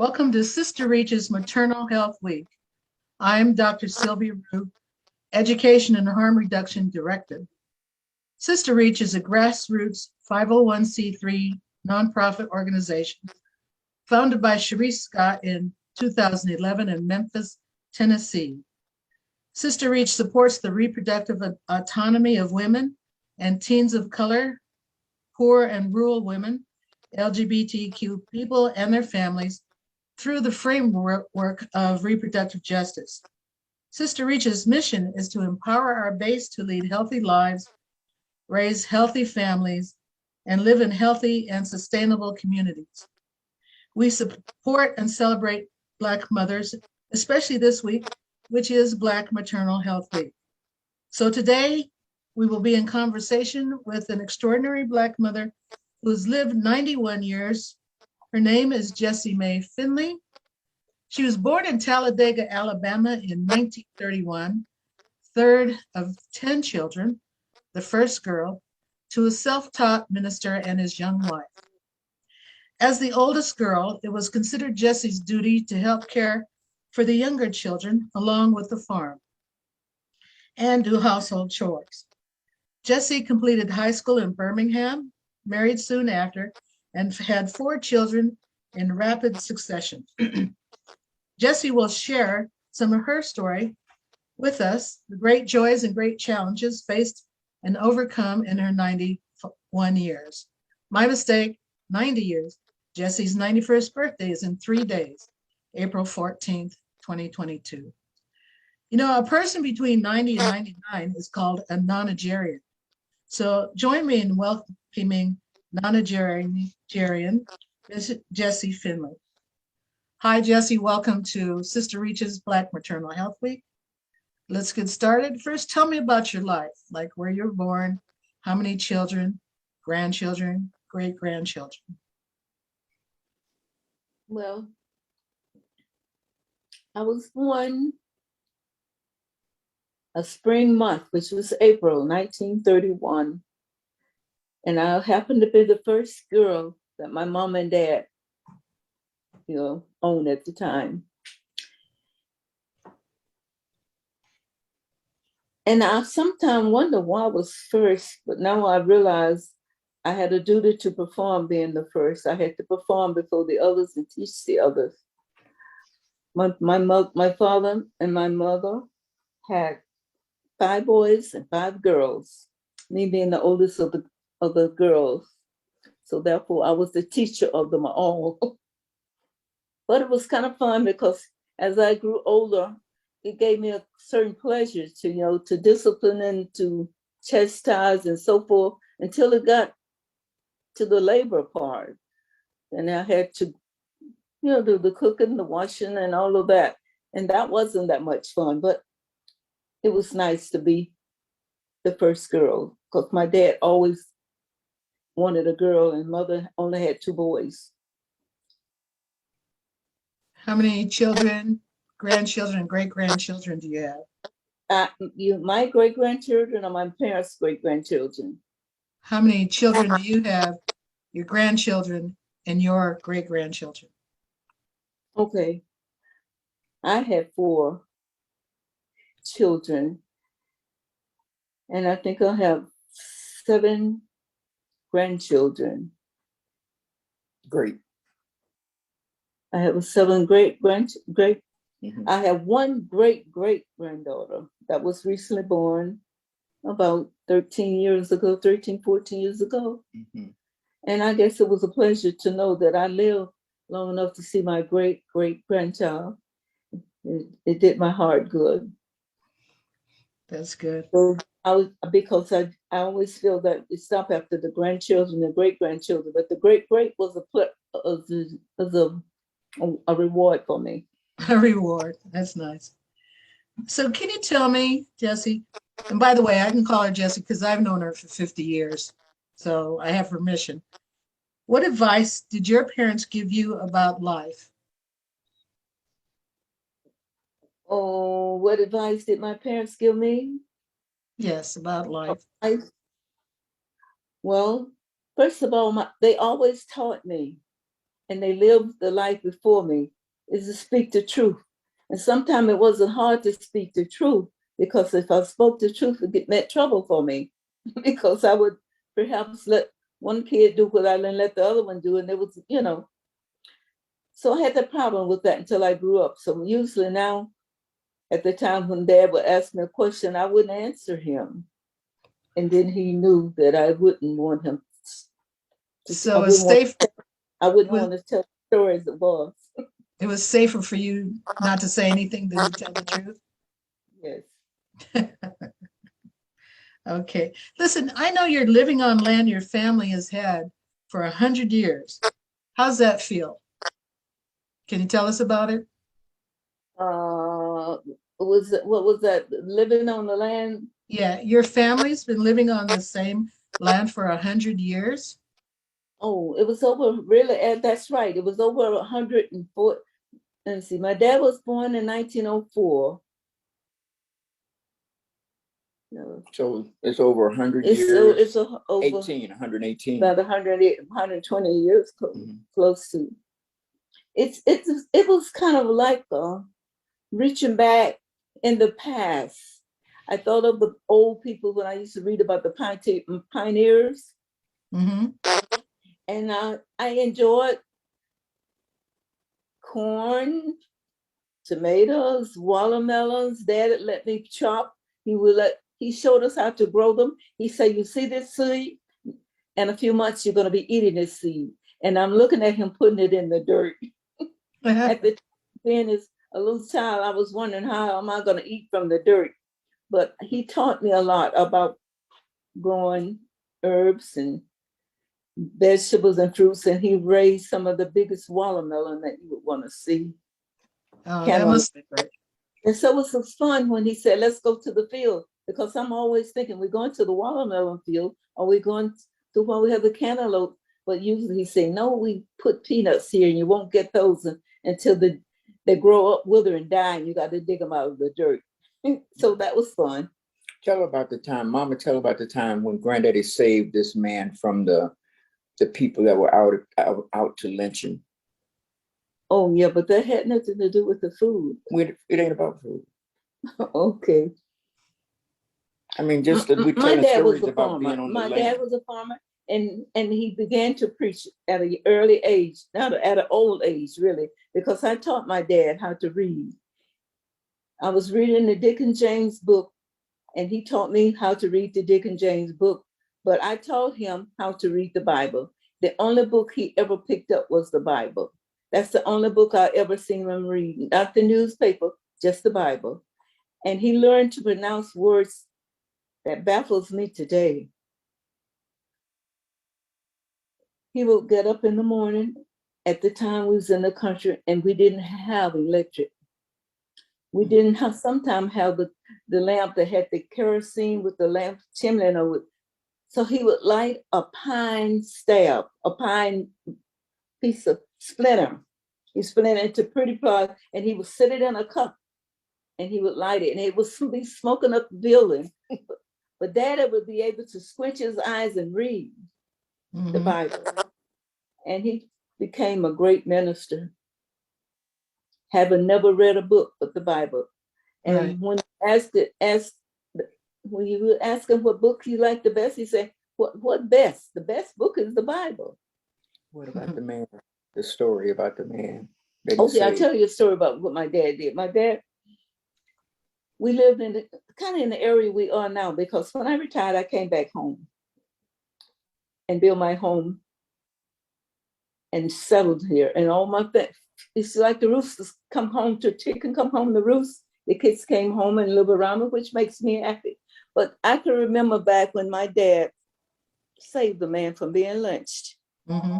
Welcome to Sister Reach's Maternal Health Week. I'm Dr. Sylvia Rue, Education and Harm Reduction Director. Sister Reach is a grassroots 501c3 nonprofit organization founded by Sharice Scott in 2011 in Memphis, Tennessee. Sister Reach supports the reproductive autonomy of women and teens of color, poor and rural women, LGBTQ people and their families through the framework of reproductive justice. Sister Reach's mission is to empower our base to lead healthy lives, raise healthy families, and live in healthy and sustainable communities. We support and celebrate Black mothers, especially this week, which is Black Maternal Health Week. So today, we will be in conversation with an extraordinary Black mother who's lived 91 years. Her name is Jessie Mae Finley. She was born in Talladega, Alabama in 1931, third of 10 children, the first girl, to a self-taught minister and his young wife. As the oldest girl, it was considered Jessie's duty to help care for the younger children along with the farm and do household chores. Jessie completed high school in Birmingham, married soon after, and had 4 children in rapid succession. Jessie will share some of her story with us, the great joys and great challenges faced and overcome in her 91 years. My mistake, 90 years. Jessie's 91st birthday is in 3 days, April 14th, 2022. You know, a person between 90 and 99 is called a nonagenarian. So join me in welcoming nonagenarian Jessie Finley. Hi, Jessie. Welcome to Sister Reach's Black Maternal Health Week. Let's get started. First, tell me about your life, like where you were born, how many children, grandchildren, great-grandchildren. Well, I was born a spring month, which was April 1931. And I happened to be the first girl that my mom and dad, owned at the time. And I sometimes wonder why I was first, but now I realize I had a duty to perform being the first. I had to perform before the others and teach the others. My father and my mother had 5 boys and 5 girls, me being the oldest of the girls. So therefore, I was the teacher of them all. But it was kind of fun because as I grew older, it gave me a certain pleasure to discipline and to chastise and so forth until it got to the labor part. And I had to, do the cooking, the washing and all of that. And that wasn't that much fun, but it was nice to be the first girl because my dad always wanted a girl and mother only had 2 boys. How many children, grandchildren, and great-grandchildren do you have? My great-grandchildren are my parents' great-grandchildren. How many children do you have, your grandchildren and your great-grandchildren? Okay. I had 4 children, and I think I have 7 grandchildren. Great. I have 7 great. I have 1 great-great-granddaughter that was recently born about 13, 14 years ago. Mm-hmm. And I guess it was a pleasure to know that I lived long enough to see my great-great-grandchild. It did my heart good. That's good. So because I always feel that it stopped after the grandchildren and great-grandchildren, but the great-great was a reward for me. A reward. That's nice. So can you tell me, Jessie, and by the way, I can call her Jessie because I've known her for 50 years, so I have permission. What advice did your parents give you about life? Oh, what advice did my parents give me? Yes, about life. Well, first of all, they always taught me, and they lived the life before me, is to speak the truth. And sometimes it wasn't hard to speak the truth, because if I spoke the truth, it meant trouble for me, because I would perhaps let one kid do what I didn't let the other one do. And it was, so I had that problem with that until I grew up. So usually now, at the time when Dad would ask me a question, I wouldn't answer him. And then he knew that I wouldn't want him to. So it's safe. I wouldn't want to tell stories of us. It was safer for you not to say anything than to tell the truth. Yes. Okay. Listen, I know you're living on land your family has had for 100 years. How's that feel? Can you tell us about it? What was that? Living on the land? Yeah, your family's been living on the same land for 100 years. Oh, it was over, really, that's right. It was over 104. Let's see, my dad was born in 1904. No. So it's over 100 It's years. it's over 118. about 120 years, close to. It was kind of like reaching back in the past. I thought of the old people when I used to read about the pioneers. Mm-hmm. And I enjoyed corn, tomatoes, watermelons. Dad let me chop. He showed us how to grow them. He said, "You see this seed? In a few months, you're going to be eating this seed." And I'm looking at him putting it in the dirt. At the being as a little child, I was wondering, how am I going to eat from the dirt? But he taught me a lot about growing herbs and vegetables and fruits, and he raised some of the biggest watermelon that you would want to see. Oh, that must be great. And so it was fun when he said, "Let's go to the field," because I'm always thinking, we're going to the watermelon field, or we're going to where we have the cantaloupe. But usually he say, "No, we put peanuts here, and you won't get those until they grow up, wither, and die, and you got to dig them out of the dirt." So that was fun. Tell about the time, Mama, tell about the time when Granddaddy saved this man from the people that were out to lynch him. Oh, yeah, but that had nothing to do with the food. It ain't about food. Okay. I mean, just that we My tell dad was stories a about farmer. being on the My land. dad was a farmer, and he began to preach at an early age, not at an old age, really, because I taught my dad how to read. I was reading the Dick and James book, and he taught me how to read the Dick and James book, but I taught him how to read the Bible. The only book he ever picked up was the Bible. That's the only book I ever seen him read, not the newspaper, just the Bible. And he learned to pronounce words that baffles me today. He would get up in the morning. At the time we was in the country, and we didn't have electric. We didn't sometimes have the lamp that had the kerosene with the lamp chimney over it. So he would light a pine staff, a pine piece of splinter. He split it into pretty parts, and he would sit it in a cup, and he would light it, and it would be smoking up the building. But Daddy would be able to squint his eyes and read the Bible. And he became a great minister, having never read a book but the Bible. And when you would ask him what book he liked the best, he said, "What best? The best book is the Bible." What about the man? The story about the man. Okay, I'll tell you a story about what my dad did. My dad, we lived in kind of in the area we are now, because when I retired, I came back home and built my home and settled here. And all my things, it's like the roosters come home to chicken, come home to roost. The kids came home and live around me, which makes me happy. But I can remember back when my dad saved the man from being lynched. Mm-hmm.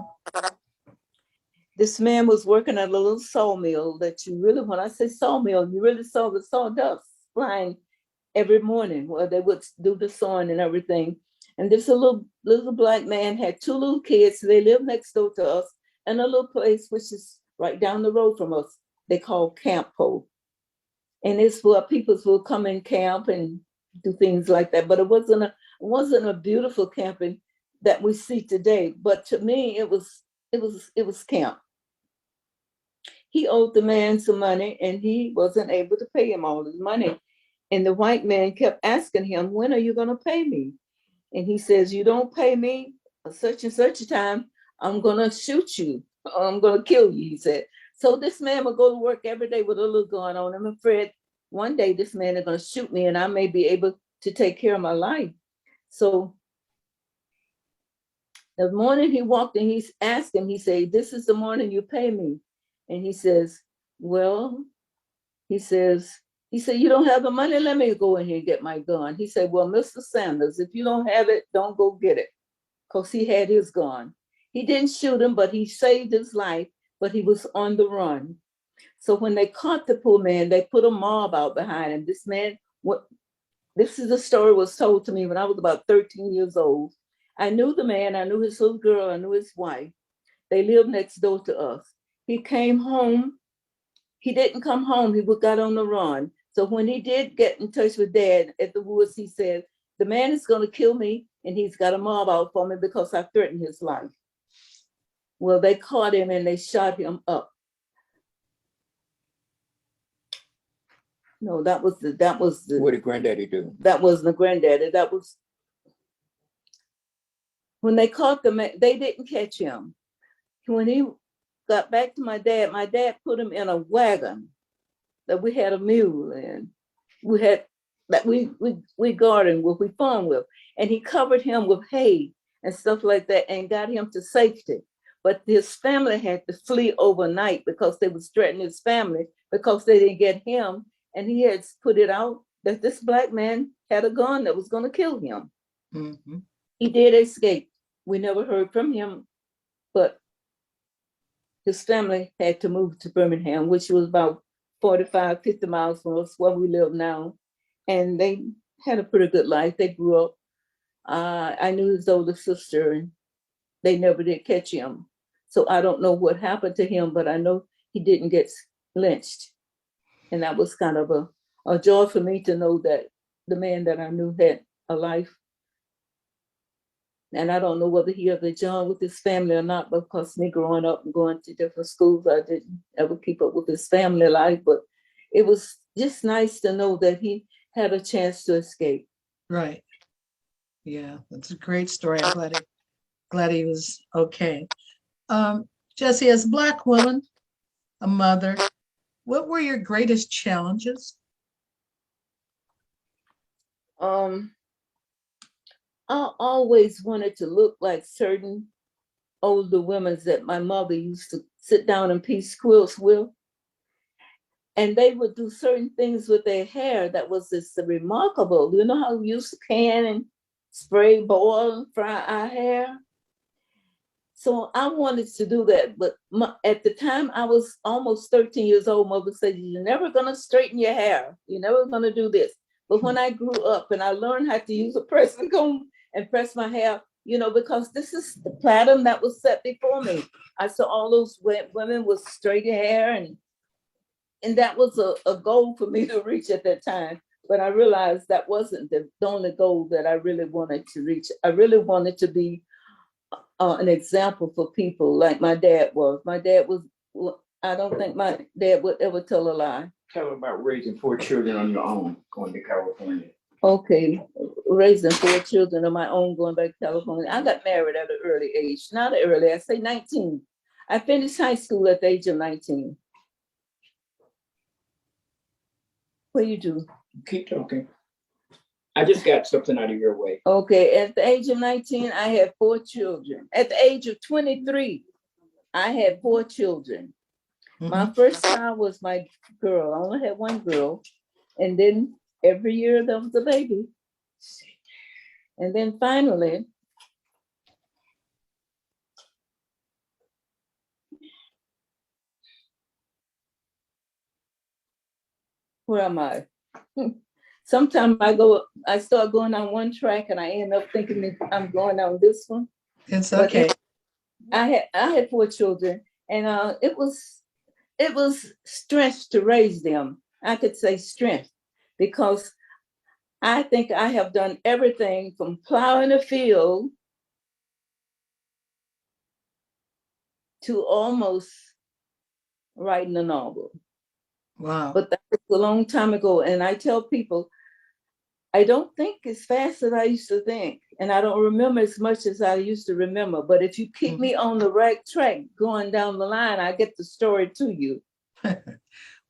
This man was working at a little sawmill that you really, when I say sawmill, you really saw the sawdust flying every morning where they would do the sawing and everything. And this little black man had two little kids. They lived next door to us in a little place which is right down the road from us. They call Camp Ho. And it's where people will come and camp and do things like that. But it wasn't a beautiful camping that we see today. But to me, it was camp. he owed the man some money and he wasn't able to pay him all his money. And the white man kept asking him, when are you going to pay me? And he says, you don't pay me such and such a time, I'm going to shoot you. I'm going to kill you, he said. So this man would go to work every day with a little gun on. I'm afraid one day this man is going to shoot me and I may be able to take care of my life. So the morning he walked in, he asked him, he said, this is the morning you pay me. And he says, well, he said, you don't have the money? Let me go in here and get my gun. He said, well, Mr. Sanders, if you don't have it, don't go get it. Because he had his gun. He didn't shoot him, but he saved his life, but he was on the run. So when they caught the poor man, they put a mob out behind him. This man, this is a story was told to me when I was about 13 years old. I knew the man, I knew his little girl, I knew his wife. They lived next door to us. He came home. He didn't come home. He got on the run. So when he did get in touch with Dad at the woods, he said, the man is going to kill me and he's got a mob out for me because I threatened his life. Well, they caught him and they shot him up. No, that was the. What did Granddaddy do? That wasn't the granddaddy. That was when they caught the man. They didn't catch him. When he got back to my dad put him in a wagon that we had a mule in. We had that we gardened with, we farmed with, and he covered him with hay and stuff like that and got him to safety. But his family had to flee overnight because they was threatening his family because they didn't get him. And he had put it out that this black man had a gun that was going to kill him. Mm-hmm. He did escape. We never heard from him, but his family had to move to Birmingham, which was about 45, 50 miles from us where we live now. And they had a pretty good life. They grew up. I knew his older sister, and they never did catch him. So I don't know what happened to him, but I know he didn't get lynched. And that was kind of a joy for me to know that the man that I knew had a life. And I don't know whether he ever joined with his family or not, because me growing up and going to different schools, I didn't ever keep up with his family life. But it was just nice to know that he had a chance to escape. Right. Yeah, that's a great story. I'm glad he was okay. Jessie, as a Black woman, a mother, what were your greatest challenges? I always wanted to look like certain older women that my mother used to sit down and piece quilts with. And they would do certain things with their hair that was just remarkable. You know how we used to can and spray, boil, and fry our hair? So I wanted to do that. But at the time, I was almost 13 years old. Mother said, you're never going to straighten your hair. You're never going to do this. But when I grew up and I learned how to use a pressing comb and press my hair, you know, because this is the platinum that was set before me. I saw all those women with straight hair, and that was a goal for me to reach at that time. But I realized that wasn't the only goal that I really wanted to reach. I really wanted to be an example for people like my dad was. My dad was, I don't think my dad would ever tell a lie. Tell her about raising 4 children on your own, going to California. Okay, raising 4 children of my own, going back to California. I got married at an early age, not early, I say 19. I finished high school at the age of 19. What do you do? Keep talking. I just got something out of your way. Okay, at the age of 19, I had 4 children. At the age of 23, I had 4 children. Mm-hmm. My first child was my girl. I only had 1 girl. And then every year there was a baby. And then finally, where am I? Sometimes I start going on one track and I end up thinking that I'm going on this one. It's okay. I had 4 children, and it was strength to raise them. I could say strength, because I think I have done everything from plowing a field to almost writing a novel. Wow. But that was a long time ago. And I tell people, I don't think as fast as I used to think. And I don't remember as much as I used to remember. But if you keep me on the right track going down the line, I get the story to you.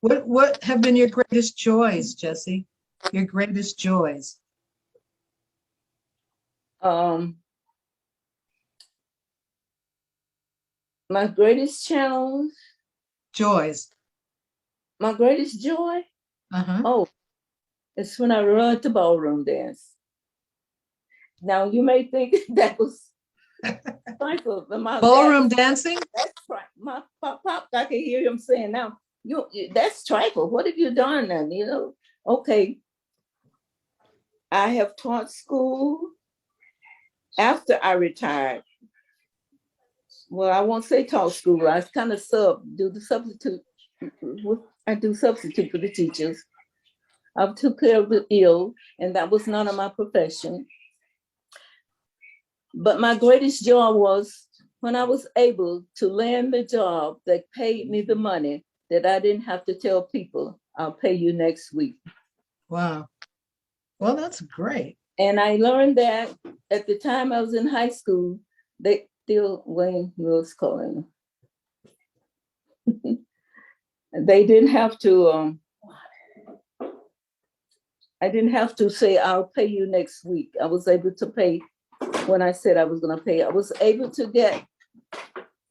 What have been your greatest joys, Jessie? Your greatest joys? My greatest challenge, Joys. my greatest joy, Uh-huh. oh, it's when I run to ballroom dance. Now you may think that was trifle, but my Ballroom dad, dancing? that's my pop, I can hear him saying now, that's trifle. What have you done then? You know, okay. I have taught school after I retired. Well, I won't say taught school. I kind of do the substitute. I do substitute for the teachers. I took care of the ill, and that was none of my profession. But my greatest joy was when I was able to land the job that paid me the money that I didn't have to tell people, I'll pay you next week. Wow. Well, that's great. And I learned that at the time I was in high school, they still, Wayne Mills calling. They didn't have to, I didn't have to say, I'll pay you next week. I was able to pay when I said I was going to pay. I was able to get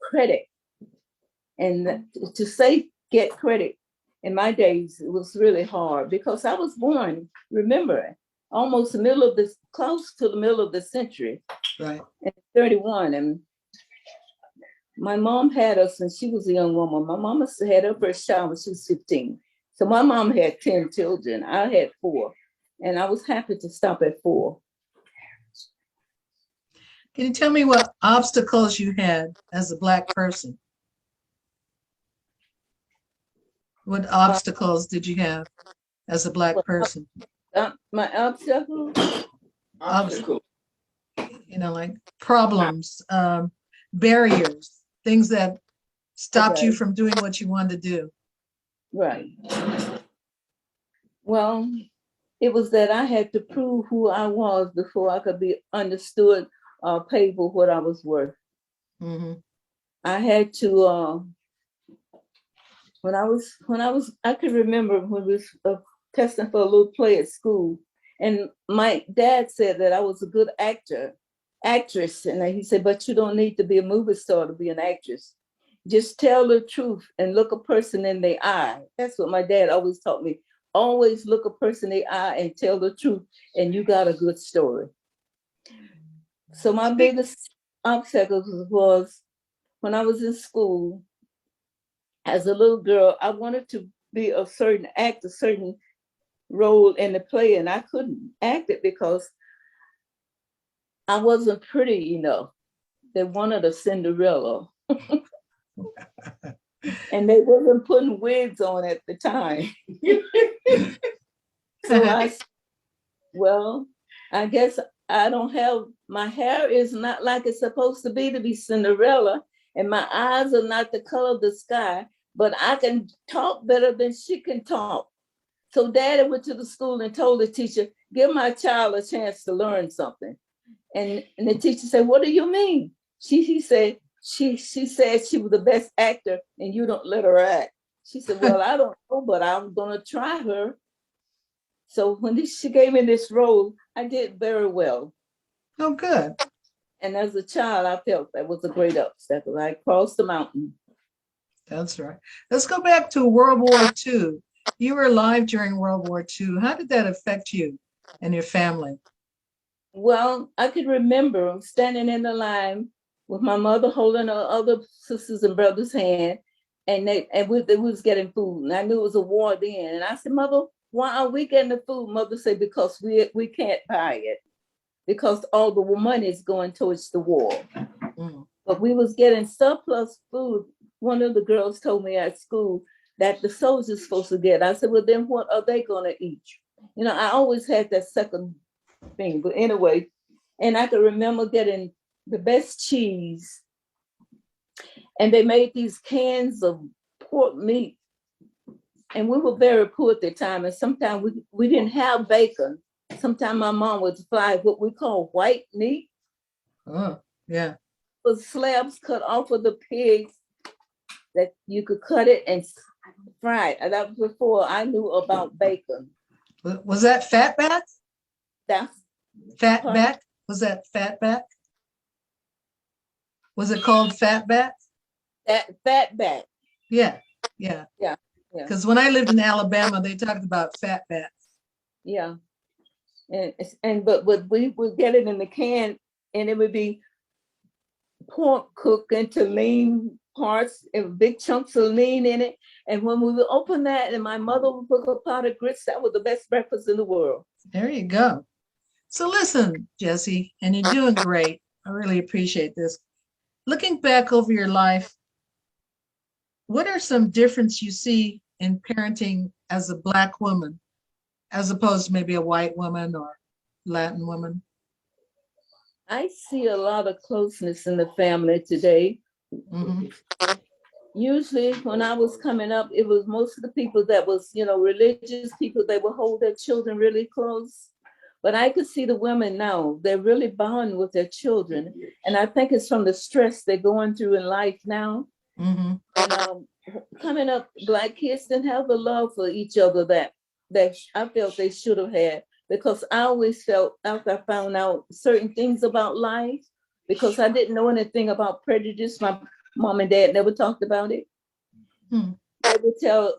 credit. And to say get credit in my days, it was really hard because I was born, remember, almost close to the middle of the century. Right. In 31. And my mom had us when she was a young woman. My mama had her first child when she was 15. So my mom had 10 children. I had 4. And I was happy to stop at 4. Can you tell me what obstacles you had as a Black person? What obstacles did you have as a Black person? My obstacle? You know, like problems, barriers, things that stopped you from doing what you wanted to do. Right. Well, it was that I had to prove who I was before I could be understood or paid for what I was worth. Mm-hmm. I had to, I could remember when we was testing for a little play at school, and my dad said that I was a good actress, and he said, but you don't need to be a movie star to be an actress. Just tell the truth and look a person in the eye. That's what my dad always taught me. Always look a person in the eye and tell the truth, and you got a good story. So my biggest obstacle was when I was in school, as a little girl, I wanted to be a certain role in the play, and I couldn't act it because I wasn't pretty enough. They wanted a Cinderella. And they wasn't putting wigs on at the time. So I guess I don't have, my hair is not like it's supposed to be Cinderella, and my eyes are not the color of the sky, but I can talk better than she can talk. So Daddy went to the school and told the teacher, give my child a chance to learn something. And the teacher said, what do you mean? She said she said she was the best actor and you don't let her act. She said, well, I don't know, but I'm going to try her. So when she gave me this role, I did very well. Oh, good. And as a child, I felt that was a great obstacle. I crossed the mountain. That's right. Let's go back to World War II. You were alive during World War II. How did that affect you and your family? Well, I could remember standing in the line with my mother holding her other sisters and brothers' hand, and they was getting food. And I knew it was a war then. And I said, Mother, why are we getting the food? Mother said, because we can't buy it, because all the money is going towards the war. Mm. But we was getting surplus food. One of the girls told me at school that the soldiers supposed to get. I said, well, then what are they going to eat? You know, I always had that second thing. But anyway, and I can remember getting the best cheese. And they made these cans of pork meat. And we were very poor at the time. And sometimes we didn't have bacon. Sometimes my mom would fry what we call white meat. Oh, yeah. With slabs cut off of the pigs that you could cut it and fry it. And that was before I knew about bacon. Was that fatback? That's Fatback? Was that fatback? Was it called fatback? that fatback. Yeah, yeah. Yeah, yeah. Because when I lived in Alabama, they talked about fatback. Yeah. But we would get it in the can, and it would be pork cooked into lean parts and big chunks of lean in it. And when we would open that and my mother would cook a pot of grits, that was the best breakfast in the world. There you go. So listen, Jesse, and you're doing great. I really appreciate this. Looking back over your life, what are some difference you see in parenting as a Black woman, as opposed to maybe a white woman or Latin woman? I see a lot of closeness in the family today. Mm-hmm. Usually when I was coming up, it was most of the people that was, religious people, they would hold their children really close. But I could see the women now, they're really bonding with their children. And I think it's from the stress they're going through in life now. Mm-hmm. And coming up, Black kids didn't have the love for each other that I felt they should have had. Because I always felt, after I found out certain things about life, because I didn't know anything about prejudice, my mom and dad never talked about it. Hmm. They would tell,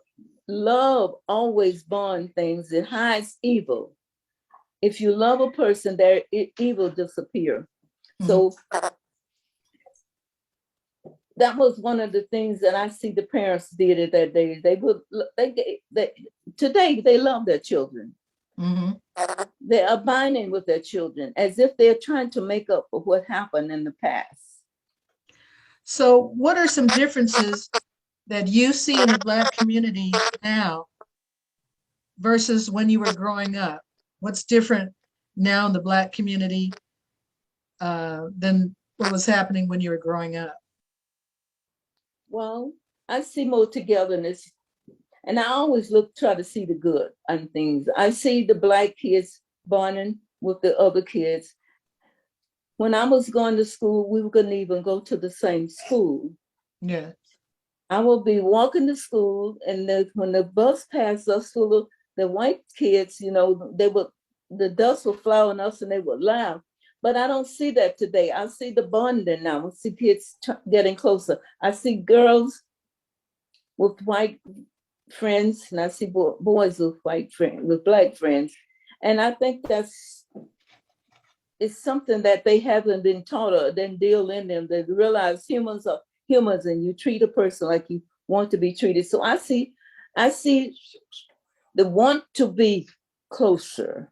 love always bond things. It hides evil. If you love a person, their evil disappear. Hmm. So that was one of the things that I see the parents did at that day. Today they love their children. Mm-hmm. They are binding with their children as if they're trying to make up for what happened in the past. So what are some differences that you see in the Black community now versus when you were growing up? What's different now in the Black community than what was happening when you were growing up? Well, I see more togetherness, and I always try to see the good in things. I see the Black kids bonding with the other kids. When I was going to school, we couldn't even go to the same school. Yeah. I would be walking to school, and when the bus passed us full of the white kids, the dust would fly on us and they would laugh. But I don't see that today. I see the bonding now. I see kids getting closer. I see girls with white friends, and I see boys with Black friends. And I think it's something that they haven't been taught or didn't deal in them. They realize humans are humans, and you treat a person like you want to be treated. So I see the want to be closer,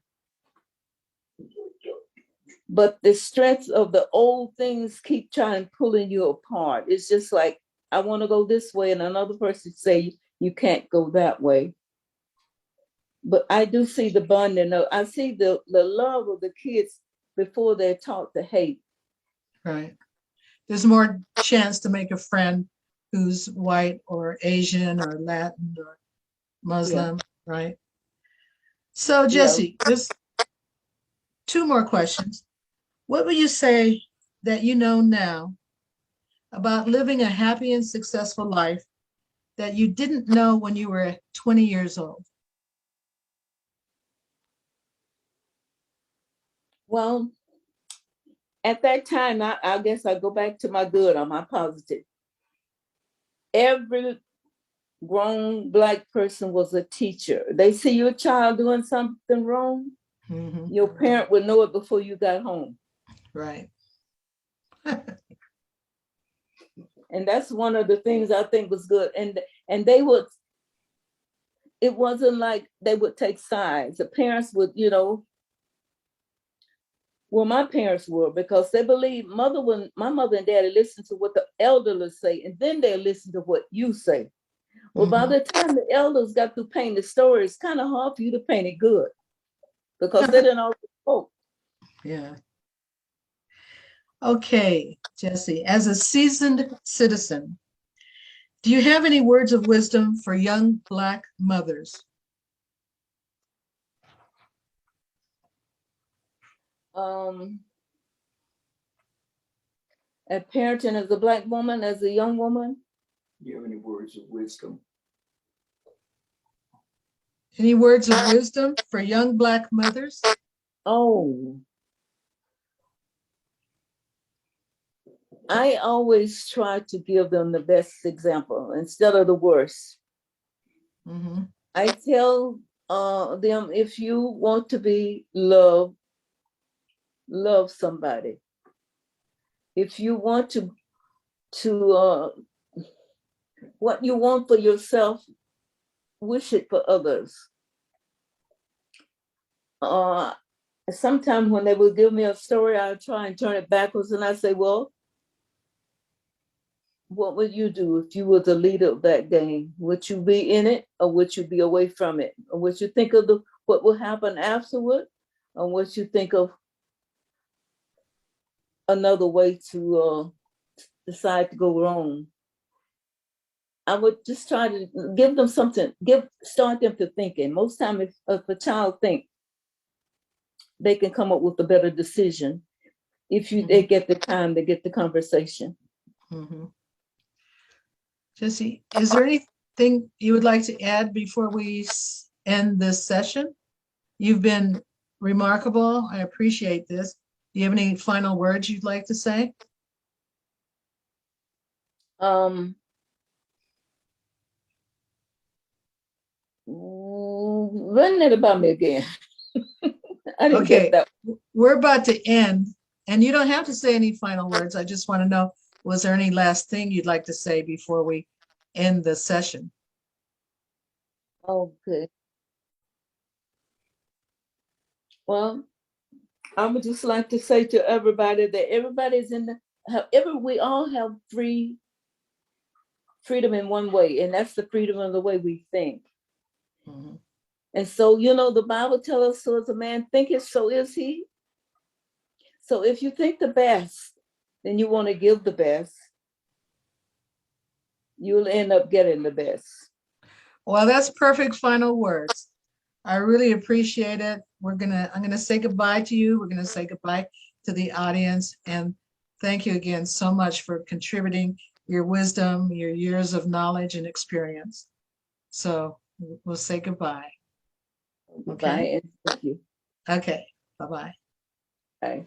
but the strength of the old things keep trying pulling you apart. It's just like, I want to go this way, and another person say you can't go that way. But I do see the bonding. I see the love of the kids before they're taught to hate. Right. There's more chance to make a friend who's white or Asian or Latin or Muslim, right? So Jesse, there's two more questions. What would you say that you know now about living a happy and successful life that you didn't know when you were 20 years old? Well, at that time, I guess I go back to my good or my positive. Every grown Black person was a teacher. They see your child doing something wrong, Mm-hmm. your parent would know it before you got home. Right. And that's one of the things I think was good. And they would, it wasn't like they would take sides. The parents would, well, my parents were, because they believe my mother and daddy listen to what the elders say, and then they listen to what you say. Well, by the time the elders got through painting the story, it's kind of hard for you to paint it good, because they didn't always spoke. Yeah. Okay, Jesse, as a seasoned citizen, Do you have any words of wisdom for young Black mothers? At parenting as a Black woman, as a young woman. Do you have any words of wisdom? Any words of wisdom for young Black mothers? Oh, I always try to give them the best example instead of the worst. Mm-hmm. I tell them, if you want to be loved, love somebody. If you want to what you want for yourself, wish it for others. Sometimes when they would give me a story, I try and turn it backwards, and I say, well, what would you do if you were the leader of that game? Would you be in it, or would you be away from it? Or would you think of what will happen afterward? Or would you think of another way to decide to go wrong? I would just try to give them something, start them to thinking. Most time, if a child thinks, they can come up with a better decision if they get the time to get the conversation. Mm-hmm. Jesse, is there anything you would like to add before we end this session? You've been remarkable. I appreciate this. Do you have any final words you'd like to say? Run it about me again. I didn't get that. We're about to end, and you don't have to say any final words. I just want to know, was there any last thing you'd like to say before we end the session? Okay. Well, I would just like to say to everybody that everybody's we all have freedom in one way, and that's the freedom of the way we think. Mm-hmm. And so, the Bible tells us, so as a man thinketh, so is he. So if you think the best, then you want to give the best, you'll end up getting the best. Well, that's perfect final words. I really appreciate it. I'm gonna say goodbye to you. We're gonna say goodbye to the audience, and thank you again so much for contributing your wisdom, your years of knowledge and experience. So we'll say goodbye. Goodbye, and thank you. Okay, bye-bye. Bye.